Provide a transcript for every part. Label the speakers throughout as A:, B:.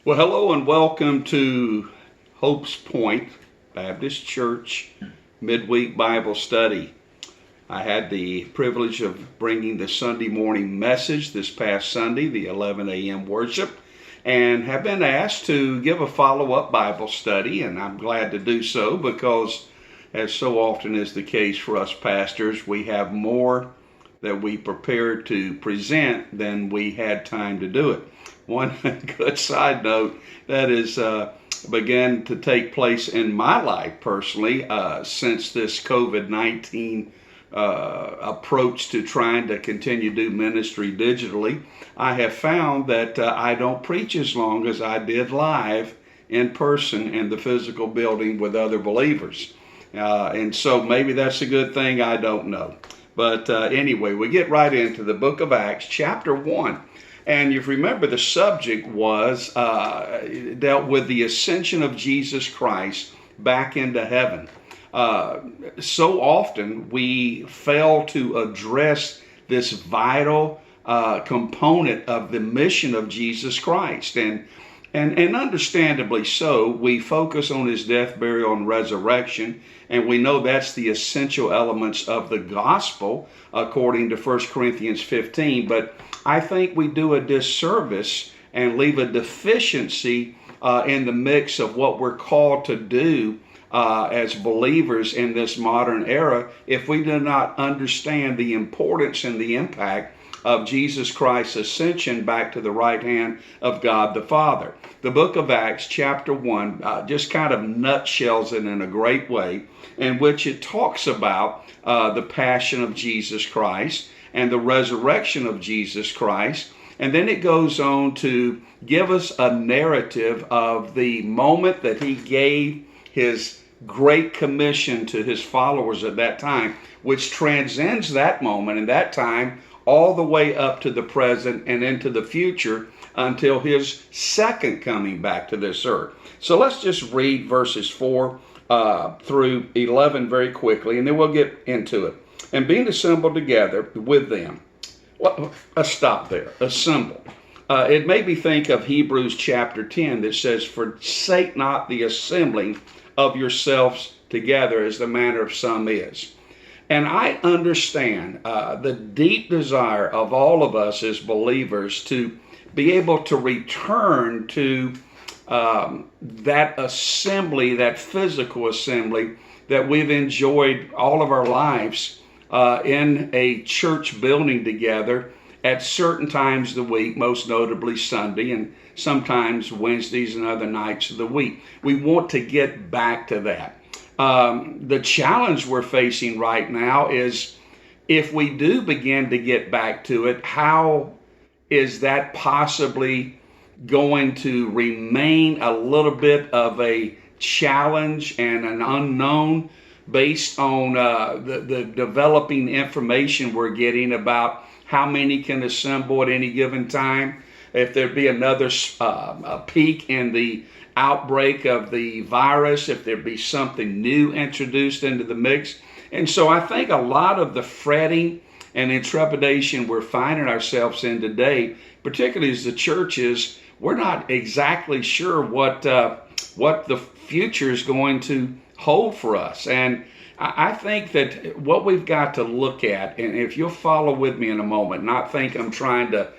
A: Well, hello and welcome to Hope's Point Baptist Church Midweek Bible Study. I had the privilege of bringing the Sunday morning message this past Sunday, the 11 a.m. worship, and have been asked to give a follow-up Bible study, and I'm glad to do so because, as so often is the case for us pastors, we have more that we prepared to present than we had time to do it. One good side note that is began to take place in my life personally since this COVID-19 approach to trying to continue to do ministry digitally. I have found that I don't preach as long as I did live in person in the physical building with other believers. And so maybe that's a good thing, I don't know. But anyway, we get right into the book of Acts, chapter 1. And you remember the subject was dealt with the ascension of Jesus Christ back into heaven. So often we fail to address this vital component of the mission of Jesus Christ. And understandably so, we focus on his death, burial, and resurrection, and we know that's the essential elements of the gospel according to 1 Corinthians 15. But I think we do a disservice and leave a deficiency in the mix of what we're called to do as believers in this modern era if we do not understand the importance and the impact of Jesus Christ's ascension back to the right hand of God the Father. The book of Acts, chapter 1, just kind of nutshells it in a great way, in which it talks about the passion of Jesus Christ and the resurrection of Jesus Christ. And then it goes on to give us a narrative of the moment that he gave his great commission to his followers at that time, which transcends that moment and that time all the way up to the present and into the future until his second coming back to this earth. So let's just read verses 4 through 11 very quickly, and then we'll get into it. And being assembled together with them. Well, let's stop there. Assembled. It made me think of Hebrews chapter 10 that says, "Forsake not the assembling of yourselves together as the manner of some is." And I understand the deep desire of all of us as believers to be able to return to that assembly, that physical assembly that we've enjoyed all of our lives in a church building together at certain times of the week, most notably Sunday and sometimes Wednesdays and other nights of the week. We want to get back to that. The challenge we're facing right now is if we do begin to get back to it, how is that possibly going to remain a little bit of a challenge and an unknown based on the developing information we're getting about how many can assemble at any given time? If there'd be another peak in the outbreak of the virus, if there'd be something new introduced into the mix. And so I think a lot of the fretting and intrepidation we're finding ourselves in today, particularly as the churches, we're not exactly sure what the future is going to hold for us. And I think that what we've got to look at, and if you'll follow with me in a moment, not think I'm trying to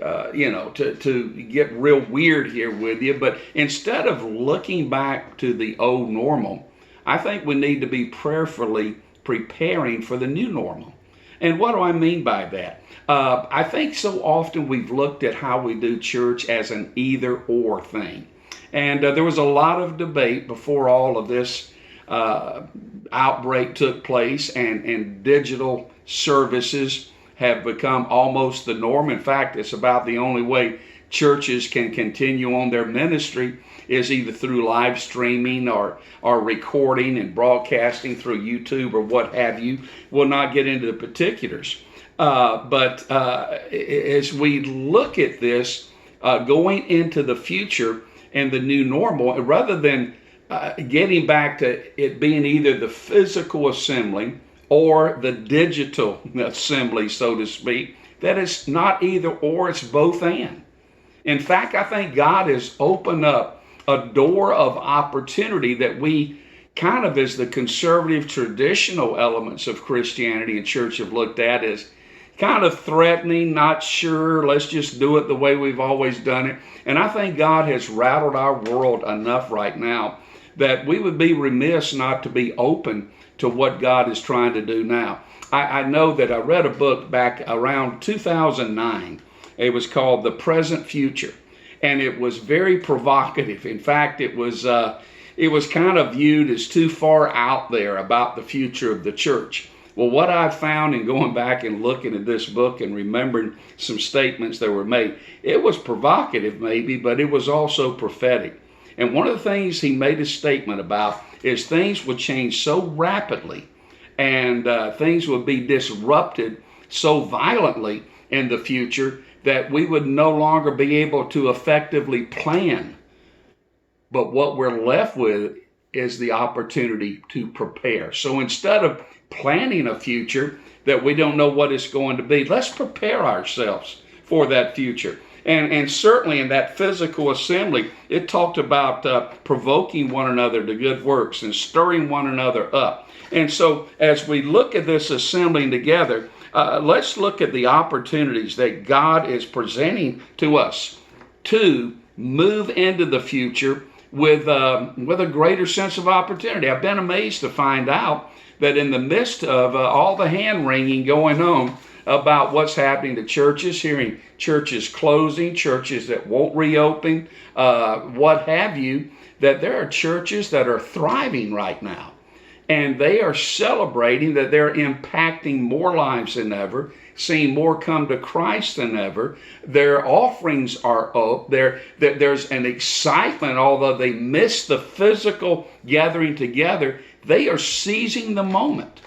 A: to get real weird here with you, but instead of looking back to the old normal, I think we need to be prayerfully preparing for the new normal. And what do I mean by that? I think so often we've looked at how we do church as an either or thing. And there was a lot of debate before all of this outbreak took place, and digital services have become almost the norm. In fact, it's about the only way churches can continue on their ministry is either through live streaming or recording and broadcasting through YouTube or what have you. We'll not get into the particulars. But as we look at this going into the future and the new normal, rather than getting back to it being either the physical assembly or the digital assembly, so to speak, that it's not either or, it's both and. In fact, I think God has opened up a door of opportunity that we kind of, as the conservative traditional elements of Christianity and church, have looked at as kind of threatening, not sure, let's just do it the way we've always done it. And I think God has rattled our world enough right now that we would be remiss not to be open to what God is trying to do now. I know that I read a book back around 2009. It was called The Present Future, and it was very provocative. In fact, it was kind of viewed as too far out there about the future of the church. Well, what I've found in going back and looking at this book and remembering some statements that were made, it was provocative maybe, but it was also prophetic. And one of the things he made a statement about is things would change so rapidly, and things would be disrupted so violently in the future that we would no longer be able to effectively plan. But what we're left with is the opportunity to prepare. So instead of planning a future that we don't know what it's going to be, let's prepare ourselves for that future. And certainly in that physical assembly, it talked about provoking one another to good works and stirring one another up. And so as we look at this assembling together, let's look at the opportunities that God is presenting to us to move into the future with a greater sense of opportunity. I've been amazed to find out that in the midst of all the hand-wringing going on about what's happening to churches, hearing churches closing, churches that won't reopen, what have you, that there are churches that are thriving right now. And they are celebrating that they're impacting more lives than ever, seeing more come to Christ than ever. Their offerings are up. There's an excitement, although they miss the physical gathering together, they are seizing the moment.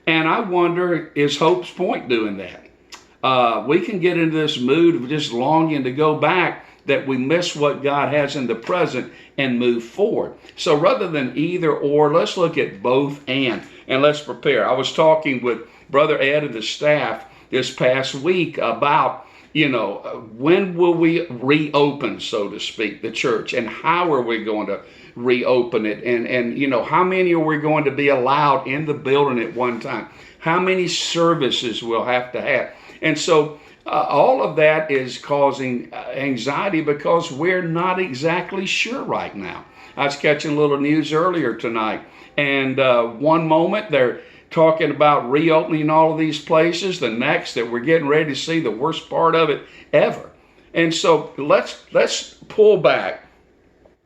A: And I wonder, is Hope's Point doing that? We can get into this mood of just longing to go back, that we miss what God has in the present and move forward. So rather than either or, let's look at both and let's prepare. I was talking with Brother Ed and the staff this past week about, when will we reopen, so to speak, the church, and how are we going to reopen it, and how many are we going to be allowed in the building at one time? How many services we'll have to have? And so all of that is causing anxiety because we're not exactly sure right now. I was catching a little news earlier tonight, and one moment they're talking about reopening all of these places, the next that we're getting ready to see the worst part of it ever. And so let's pull back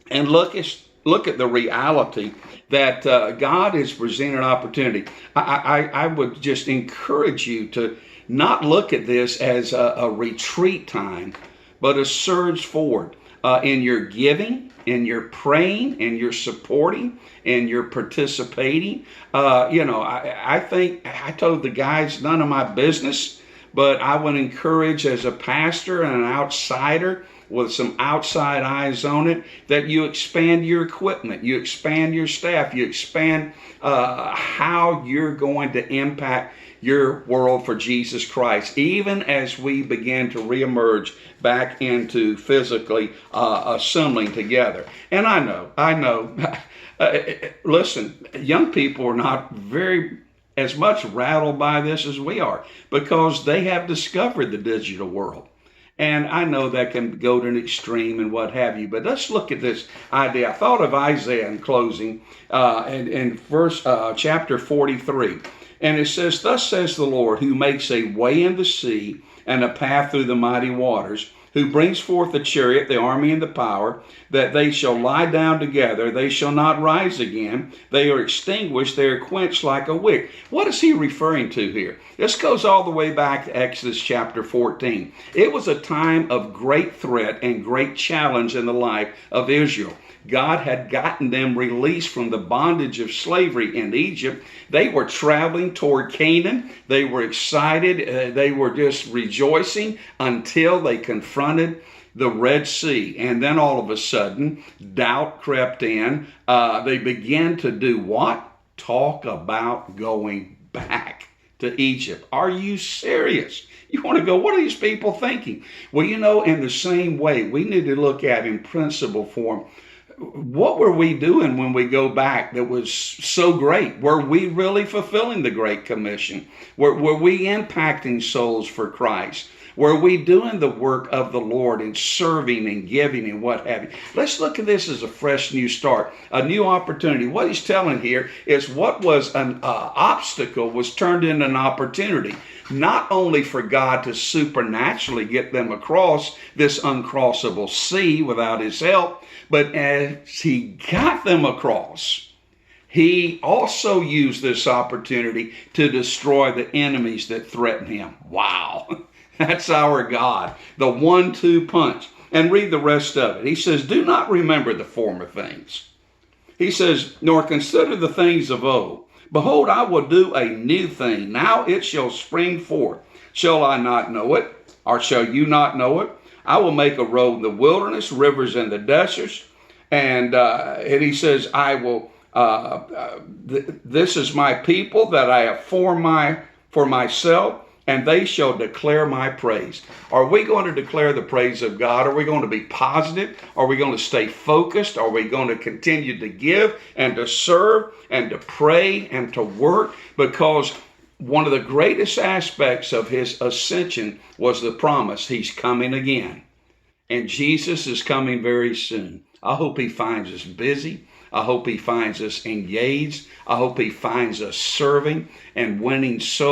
A: and look at the reality that God is presenting an opportunity. I would just encourage you to not look at this as a retreat time, but a surge forward in your giving, in your praying, in your supporting, in your participating. I think I told the guys, none of my business, but I would encourage as a pastor and an outsider with some outside eyes on it, that you expand your equipment, you expand your staff, you expand how you're going to impact your world for Jesus Christ, even as we begin to reemerge back into physically assembling together. And I know, listen, young people are not very as much rattled by this as we are, because they have discovered the digital world. And I know that can go to an extreme and what have you, but let's look at this idea. I thought of Isaiah in closing, in verse chapter 43. And it says, "Thus says the Lord, who makes a way in the sea and a path through the mighty waters, who brings forth the chariot, the army, and the power, that they shall lie down together, they shall not rise again. They are extinguished, they are quenched like a wick." What is he referring to here? This goes all the way back to Exodus chapter 14. It was a time of great threat and great challenge in the life of Israel. God had gotten them released from the bondage of slavery in Egypt. They were traveling toward Canaan. They were excited. They were just rejoicing until they confronted the Red Sea. And then all of a sudden, doubt crept in. They began to do what? Talk about going back to Egypt. Are you serious? You want to go, what are these people thinking? Well, in the same way, we need to look at in principle form, what were we doing when we go back that was so great? Were we really fulfilling the Great Commission? Were we impacting souls for Christ? Were we doing the work of the Lord and serving and giving and what have you? Let's look at this as a fresh new start, a new opportunity. What he's telling here is what was an obstacle was turned into an opportunity, not only for God to supernaturally get them across this uncrossable sea without his help, but as he got them across, he also used this opportunity to destroy the enemies that threaten him. Wow. That's our God, the 1-2 punch. And read the rest of it. He says, do not remember the former things. He says, nor consider the things of old. Behold, I will do a new thing. Now it shall spring forth. Shall I not know it? Or shall you not know it? I will make a road in the wilderness, rivers in the deserts. And he says, I will, this is my people that I have formed for myself, and they shall declare my praise. Are we going to declare the praise of God? Are we going to be positive? Are we going to stay focused? Are we going to continue to give and to serve and to pray and to work? Because one of the greatest aspects of his ascension was the promise he's coming again. And Jesus is coming very soon. I hope he finds us busy. I hope he finds us engaged. I hope he finds us serving and winning souls.